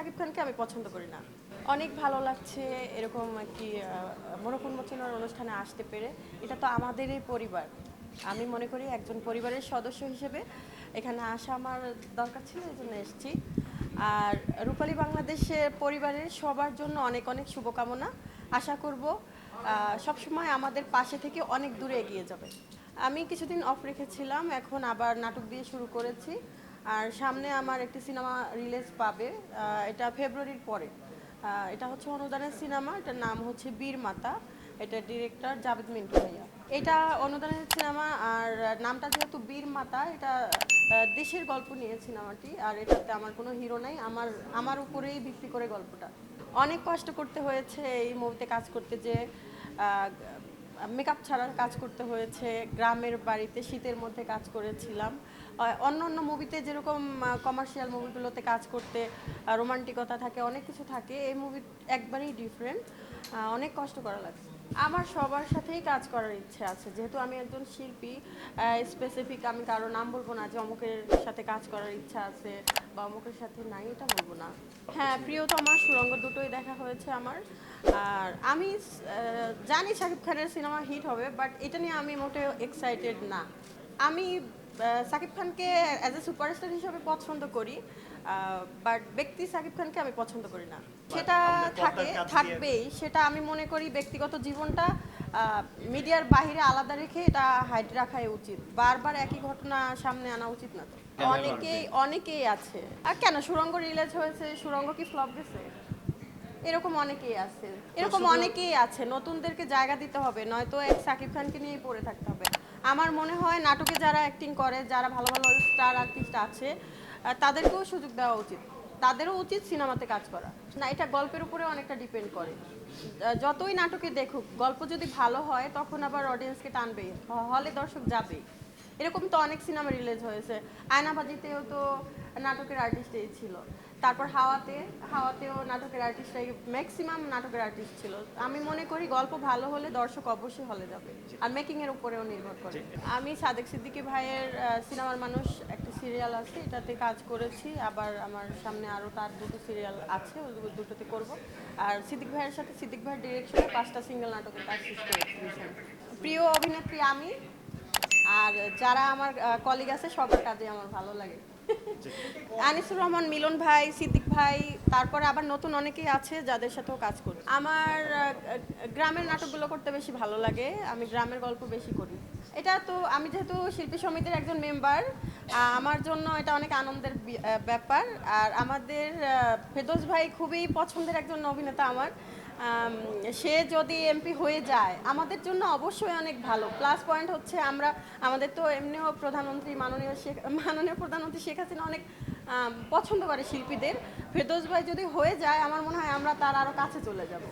শাকিব খানকে আমি পছন্দ করি না। অনেক ভালো লাগছে এরকম একটি মোড়ক উন্মোচনের অনুষ্ঠানে আসতে পেরে। এটা তো আমাদেরই পরিবার। আমি মনে করি একজন পরিবারের সদস্য হিসেবে এখানে আসা আমার দরকার ছিল, এজন্য এসেছি। আর রূপালী বাংলাদেশের পরিবারের সবার জন্য অনেক অনেক শুভকামনা। আশা করব সবসময় আমাদের পাশে থেকে অনেক দূরে এগিয়ে যাবে। আমি কিছুদিন অফ রেখেছিলাম, এখন আবার নাটক দিয়ে শুরু করেছি। আর সামনে আমার একটি সিনেমা রিলিজ পাবে, এটা ফেব্রুয়ারির পরে। এটা হচ্ছে অনুদানের সিনেমা, এটার নাম হচ্ছে বীর মাতা। এটা ডিরেক্টর জাভেদ মিন্টু ভাইয়া। এটা অনুদানের সিনেমা, আর নামটা যেহেতু বীর মাতা, এটা দেশের গল্প নিয়ে সিনেমাটি। আর এটাতে আমার কোনো হিরো নাই, আমার উপরেই ভিত্তি করে গল্পটা। অনেক কষ্ট করতে হয়েছে এই মুভিতে কাজ করতে, যে মেকআপ ছাড়া কাজ করতে হয়েছে, গ্রামের বাড়িতে শীতের মধ্যে কাজ করেছিলাম। অন্য অন্য মুভিতে যেরকম কমার্শিয়াল মুভিগুলোতে কাজ করতে রোমান্টিকতা থাকে, অনেক কিছু থাকে, এই মুভি একবারেই ডিফারেন্ট। অনেক কষ্ট করা লাগছে। আমার সবার সাথেই কাজ করার ইচ্ছে আছে, যেহেতু আমি একজন শিল্পী। স্পেসিফিক আমি কারো নাম বলবো না যে অমুকের সাথে কাজ করার ইচ্ছা আছে বা অমুকের সাথে নাই, এটা বলবো না। হ্যাঁ, প্রিয়তমা, সুড়ঙ্গ দুটোই দেখা হয়েছে আমার। আর আমি জানি শাকিব খানের সিনেমা হিট হবে, বাট এটা নিয়ে আমি মোটেও এক্সাইটেড না। আমি শাকিব খানকে অ্যাজ এ সুপারস্টার হিসেবে পছন্দ করি, বাট ব্যক্তি শাকিব খানকে আমি পছন্দ করি না। সেটা থাকবেই, সেটা আমি মনে করি ব্যক্তিগত জীবনটা মিডিয়ার বাইরে আলাদা রেখে এটা হাইড রাখাই উচিত। বারবার একই ঘটনা সামনে আনা উচিত না। তো অনেকেই আছে। আর কেন, সুড়ঙ্গ রিলিজ হয়েছে, সুড়ঙ্গ কি ফ্লপ গেছে? এরকম অনেকেই আছে। নতুনদেরকে জায়গা দিতে হবে, নয়তো এক শাকিব খানকে নিয়েই পড়ে থাকতে হবে। আমার মনে হয় নাটকে যারা অ্যাক্টিং করে, যারা ভালো ভালো স্টার আর্টিস্ট আছে, তাদেরকেও সুযোগ দেওয়া উচিত। তাদেরও উচিত সিনেমাতে কাজ করা। না, এটা গল্পের উপরে অনেকটা ডিপেন্ড করে। যতই নাটকে দেখুক, গল্প যদি ভালো হয় তখন আবার অডিয়েন্সকে টানবেই, হলে দর্শক যাবেই। এরকম তো অনেক সিনেমা রিলিজ হয়েছে। আয়নাবাজিতেও তো নাটকের আর্টিস্টই ছিল। তারপর হাওয়াতেও নাটকের আর্টিস্টরাই, ম্যাক্সিমাম নাটকের আর্টিস্ট ছিল। আমি মনে করি গল্প ভালো হলে দর্শক অবশ্যই হলে যাবে, আর মেকিং এর উপরেও নির্ভর করে। আমি সাদেক সিদ্দিকী ভাইয়ের সিনেমার মানুষ একটা সিরিয়াল আছে, এটাতে কাজ করেছি। আবার আমার সামনে আরও তার দুটো সিরিয়াল আছে, ওই দুটোতে করব। আর সিদ্দিক ভাইয়ের সাথে, সিদ্দিক ভাইয়ের ডিরেকশনে 5টা সিঙ্গেল নাটকের কাজ শেষ করেছি। প্রিয় অভিনেত্রী আমি, আর যারা আমার কলিগ আছে সবার কাজে আমার ভালো লাগে। আনিসুর রহমান, মিলন ভাই, সিদ্দিক ভাই, তারপরে আবার নতুন অনেকেই আছে যাদের সাথেও কাজ করি। আমার গ্রামের নাটকগুলো করতে বেশি ভালো লাগে, আমি গ্রামের গল্প বেশি করি। এটা তো আমি যেহেতু শিল্পী সমিতির একজন মেম্বার, আমার জন্য এটা অনেক আনন্দের ব্যাপার। আর আমাদের ফেরদৌস ভাই খুবই পছন্দের একজন অভিনেতা আমার। সে যদি এমপি হয়ে যায় আমাদের জন্য অবশ্যই অনেক ভালো। প্লাস পয়েন্ট হচ্ছে আমাদের তো এমনিও মাননীয় প্রধানমন্ত্রী শেখ হাসিনা অনেক পছন্দ করে শিল্পীদের। ফেরদৌস ভাই যদি হয়ে যায়, আমার মনে হয় আমরা তার আরও কাছে চলে যাব।